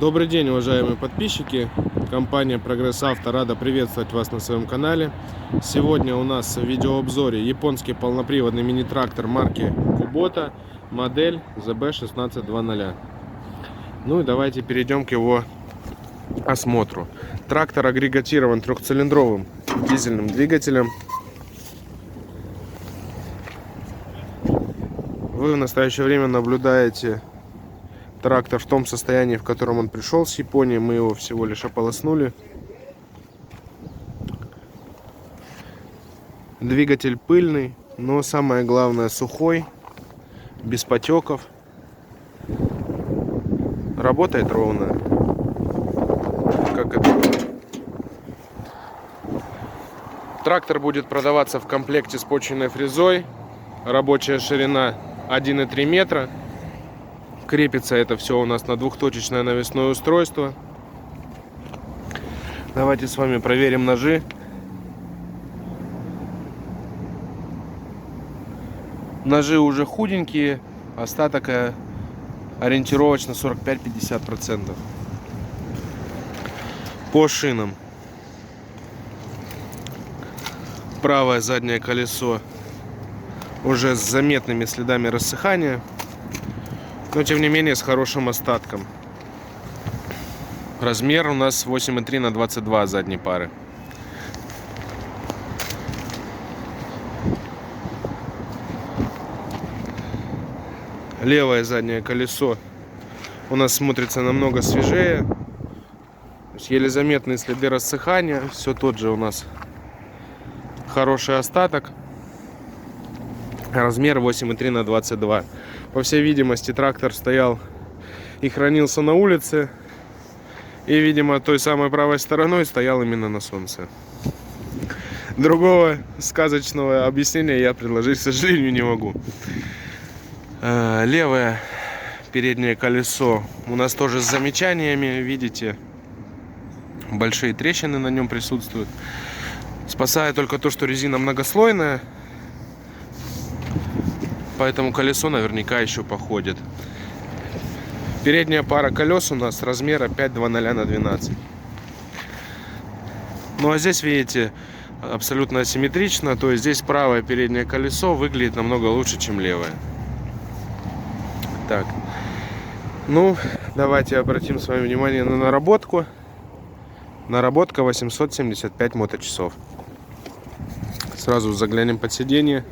Добрый день, уважаемые подписчики. Компания Прогресс Авто рада приветствовать вас на своем канале. Сегодня у нас в видеообзоре японский полноприводный мини-трактор марки Kubota, модель ZB1620. Ну и давайте перейдем к его осмотру. Трактор агрегатирован трехцилиндровым дизельным двигателем. Вы в настоящее время наблюдаете трактор в том состоянии, в котором он пришел с Японии. Мы его всего лишь ополоснули. Двигатель пыльный, но самое главное сухой, без потеков. Работает ровно, как это. Трактор будет продаваться в комплекте с почвенной фрезой. Рабочая ширина 1,3 метра. Крепится это все у нас на двухточечное навесное устройство. Давайте с вами проверим ножи. Ножи уже худенькие, остаток ориентировочно 45-50%. По шинам. Правое заднее колесо уже с заметными следами рассыхания, но тем не менее с хорошим остатком. Размер у нас 8,3 на 22 задней пары. Левое заднее колесо у нас смотрится намного свежее. Еле заметные следы рассыхания. Все тот же у нас хороший остаток. Размер 8,3 на 22. По всей видимости, трактор стоял и хранился на улице. И, видимо, той самой правой стороной стоял именно на солнце. Другого сказочного объяснения я предложить, к сожалению, не могу. Левое переднее колесо у нас тоже с замечаниями. Видите, большие трещины на нем присутствуют. Спасает только то, что резина многослойная. Поэтому колесо наверняка еще походит. Передняя пара колес у нас размера 5,20 на 12. Ну а здесь, видите, абсолютно асимметрично. То есть здесь правое переднее колесо выглядит намного лучше, чем левое. Так, ну давайте обратим с вами внимание на наработку. Наработка 875 моточасов. Сразу заглянем под сиденье.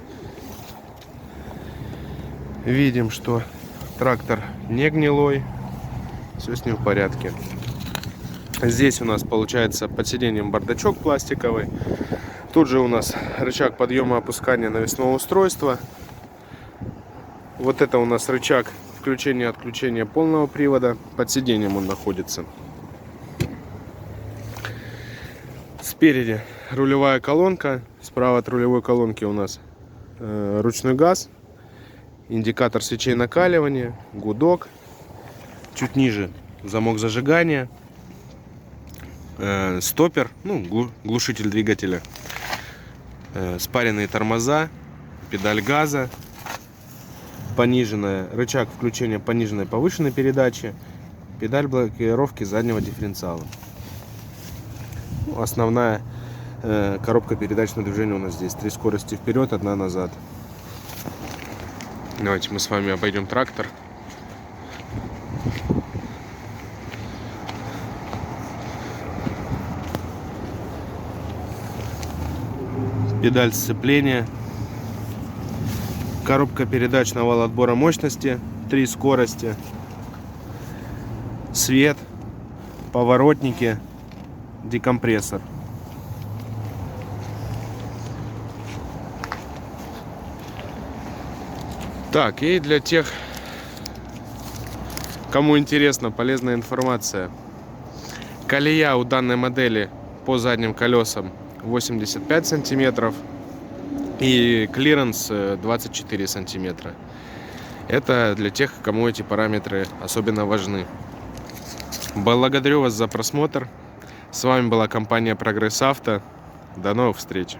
Видим, что трактор не гнилой, все с ним в порядке. Здесь у нас получается под сиденьем бардачок пластиковый. Тут же у нас рычаг подъема и опускания навесного устройства. Вот это у нас рычаг включения и отключения полного привода. Под сиденьем он находится. Спереди рулевая колонка. Справа от рулевой колонки у нас ручной газ. Индикатор свечей накаливания, гудок. Чуть ниже замок зажигания, стопер, ну, глушитель двигателя, спаренные тормоза, педаль газа, пониженная, рычаг включения пониженной повышенной передачи, педаль блокировки заднего дифференциала. Ну, основная коробка передач на движение у нас здесь. 3 скорости вперед, 1 назад. Давайте мы с вами обойдем трактор. Педаль сцепления. Коробка передач на вал отбора мощности. 3 скорости. Свет. Поворотники. Декомпрессор. Так, и для тех, кому интересна полезная информация. Колея у данной модели по задним колесам 85 сантиметров и клиренс 24 сантиметра. Это для тех, кому эти параметры особенно важны. Благодарю вас за просмотр. С вами была компания Прогресс Авто. До новых встреч!